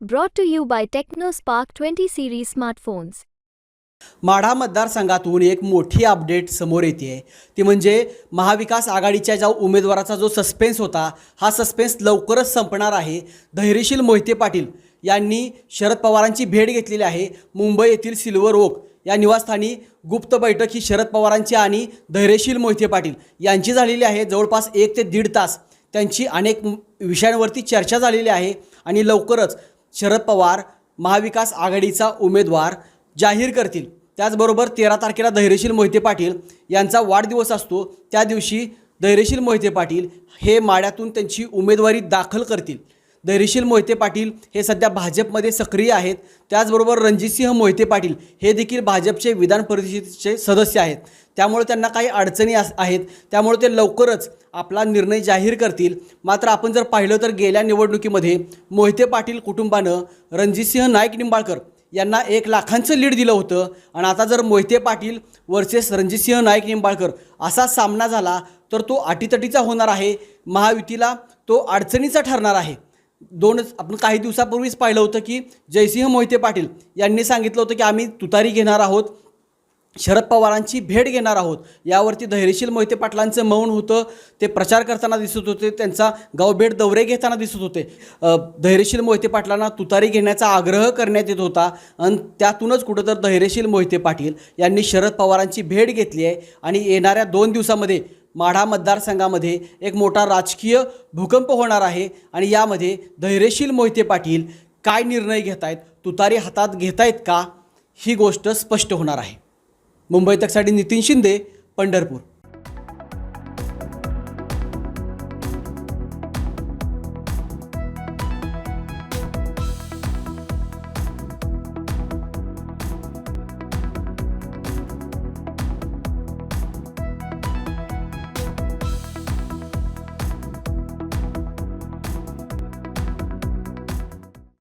Brought to you by TechnoSpark 20 series smartphones. Madha मतदारसंघातून एक मोठी अपडेट समोर येते ती म्हणजे महाविकास आघाडीच्या ज्या उमेदवाराचा जो सस्पेन्स होता हा सस्पेन्स लवकरच संपणार आहे। धैर्यशील मोहिते पाटील यांनी शरद पवारांची भेट घेतलेली आहे। मुंबई येथील सिल्वर ओक या निवासस्थानी गुप्त बैठक ही शरद पवारांची आणि धैर्यशील मोहिते पाटील यांची झालेली आहे। जवळपास 1 ते 1.5 तास त्यांची अनेक विषयांवरती चर्चा झालेली आहे आणि लवकरच शरद पवार महाविकास आघाडीचा उमेदवार जाहीर करतील। त्याचबरोबर 13 तारखेला धैर्यशील मोहिते पाटील यांचा वाढदिवस असतो। त्या दिवशी धैर्यशील मोहिते पाटील हे माढ्यातून त्यांची उमेदवारी दाखल करतील। धैर्यशील मोहिते पाटील हे सध्या भाजपमध्ये सक्रिय आहेत। त्याचबरोबर रणजितसिंह मोहिते पाटील हे देखील भाजपचे विधान परिषदेचे सदस्य आहेत। त्यामुळे त्यांना काही अडचणी आहेत, त्यामुळे ते लवकरच आपला निर्णय जाहीर करतील। मात्र आपण जर पाहिलं तर गेल्या निवडणुकीमध्ये मोहिते पाटील कुटुंबानं रणजितसिंह नाईक निंबाळकर यांना 1 लाखांचं लीड दिलं होतं आणि आता जर मोहिते पाटील वर्सेस रणजितसिंह नाईक निंबाळकर असा सामना झाला तर तो अटीतटीचा होणार आहे। महायुतीला तो अडचणीचा ठरणार आहे। आपण काही दिवसापूर्वीच पाहिलं होतं की जयसिंह मोहिते पाटील यांनी सांगितलं होतं की आम्ही तुतारी घेणार आहोत, शरद पवारांची भेट घेणार आहोत। यावरती धैर्यशील मोहिते पाटलांचं मौन होतं। ते प्रचार करताना दिसत होते, त्यांचा गावभेट दौरे घेताना दिसत होते। धैर्यशील मोहिते पाटलांना तुतारी घेण्याचा आग्रह करण्यात येत होता आणि त्यातूनच कुठंतर धैर्यशील मोहिते पाटील यांनी शरद पवारांची भेट घेतली आहे आणि येणाऱ्या 2 दिवसामध्ये माढा मतदारसंघामध्ये एक मोठा राजकीय भूकंप होणार आहे आणि यामध्ये धैर्यशील मोहिते पाटील काय निर्णय घेत आहेत, तुतारी हातात घेत आहेत का, ही गोष्ट स्पष्ट होणार आहे। मुंबई तकसाठी नितीन शिंदे, पंढरपूर।